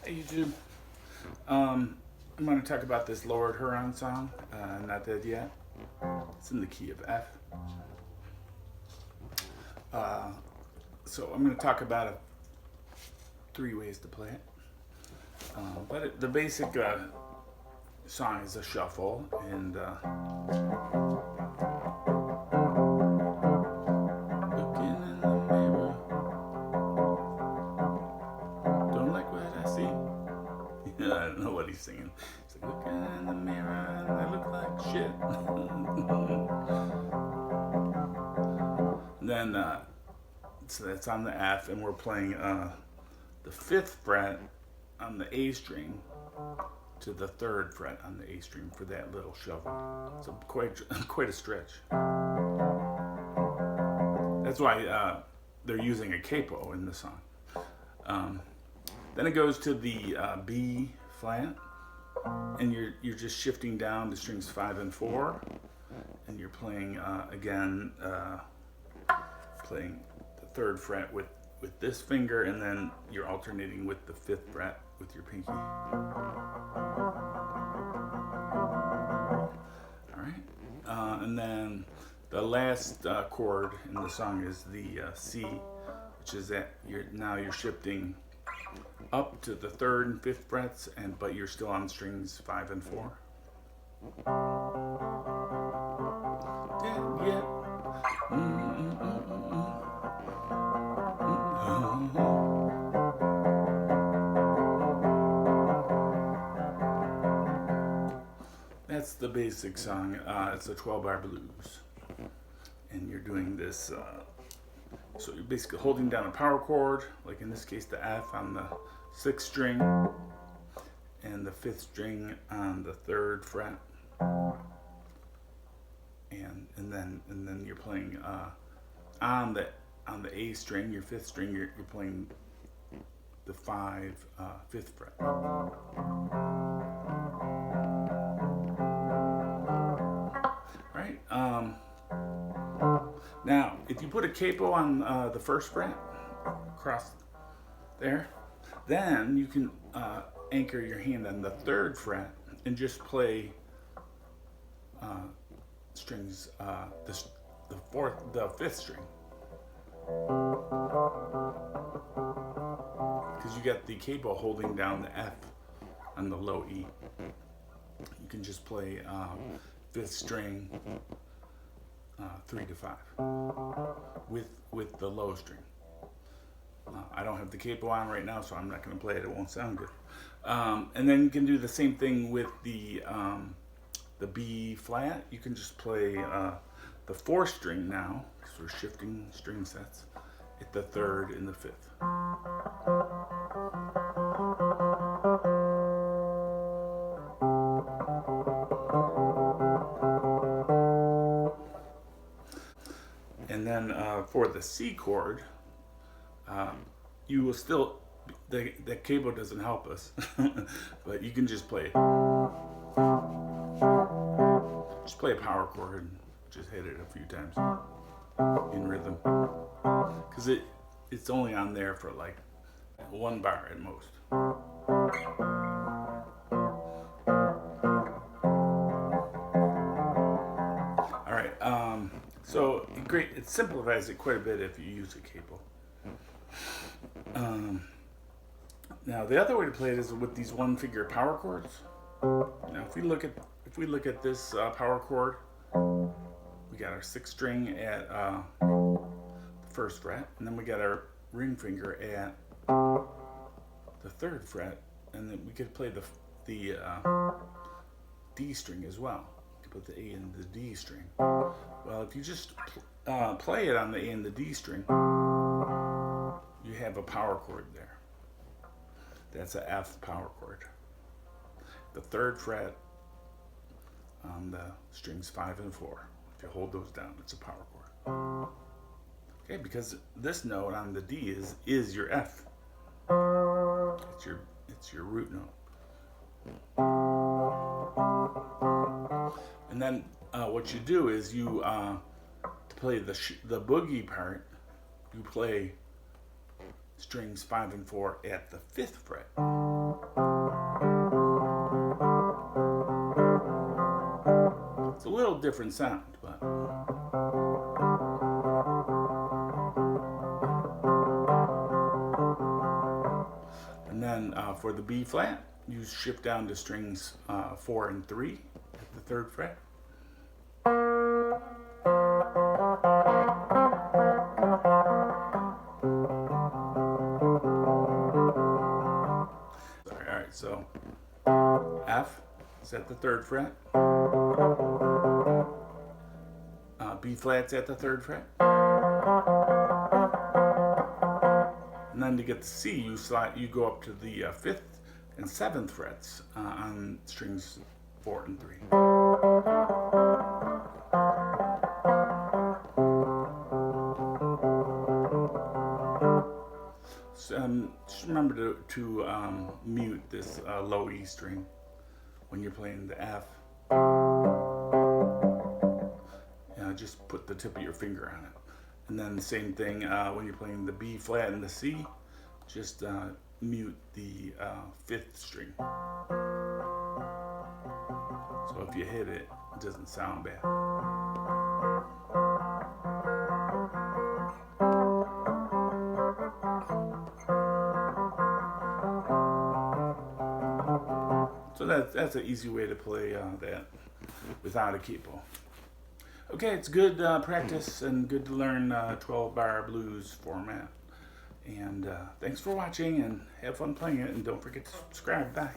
Hey YouTube, I'm going to talk about this Lord Huron song, Not Dead Yet. It's in the key of F. So I'm going to talk about 3 ways to play it. The basic song is a shuffle, and looking in the mirror, don't like what I see. I don't know what he's singing. He's like, looking in the mirror and I look like shit. And then so that's on the F, and we're playing the 5th fret on the A string to the 3rd fret on the A string for that little shuffle. So quite a stretch. That's why they're using a capo in the song. Then it goes to the B flat, and you're just shifting down to strings 5 and 4, and you're playing again, playing the 3rd fret with this finger, and then you're alternating with the 5th fret with your pinky. All right, and then the last chord in the song is the C, which is that you're shifting up to the 3rd and 5th frets, but you're still on strings 5 and 4. Yeah. That's the basic song. It's a 12-bar blues, and you're doing this. So you're basically holding down a power chord, like in this case the F on the 6th string, and the 5th string on the 3rd fret, and then you're playing on the A string, your 5th string, you're playing the 5th fret. Right. Now, if you put a capo on the 1st fret across there, then you can anchor your hand on the 3rd fret and just play strings, the 5th string, because you got the capo holding down the F on the low E. You can just play 5th string 3 to 5 with the low string. I don't have the capo on right now, so I'm not going to play it. It won't sound good. And then you can do the same thing with the B flat. You can just play the 4th string now, because we're shifting string sets, at the 3rd and the 5th. And then for the C chord, you will still, the capo doesn't help us, but you can just play a power chord and just hit it a few times in rhythm, because it's only on there for like 1 bar at most. All right, so it simplifies it quite a bit if you use a capo. Now the other way to play it is with these 1-finger power chords. Now if we look at this power chord, we got our 6th string at the 1st fret, and then we got our ring finger at the 3rd fret, and then we could play the D string as well. You could put the A in the D string. Well, if you just play it on the A and the D string, you have a power chord there. That's a F power chord. The 3rd fret on the strings 5 and 4. If you hold those down, it's a power chord. Okay, because this note on the D is your F. It's your root note. And then what you do is you to play the boogie part, you play strings 5 and 4 at the 5th fret. different sound, but and then for the B flat, you shift down to strings 4 and 3 at the 3rd fret. Alright, so F is at the 3rd fret. B flat's at the 3rd fret. And then to get the C, you go up to the 5th and 7th frets on strings 4 and 3. So, just remember to mute this low E string when you're playing the F. Just put the tip of your finger on it. And then the same thing when you're playing the B flat and the C, just mute the 5th string. So if you hit it, it doesn't sound bad. So that's an easy way to play that without a capo. Okay, it's good practice and good to learn 12-bar blues format. And thanks for watching, and have fun playing it, and don't forget to subscribe. Bye.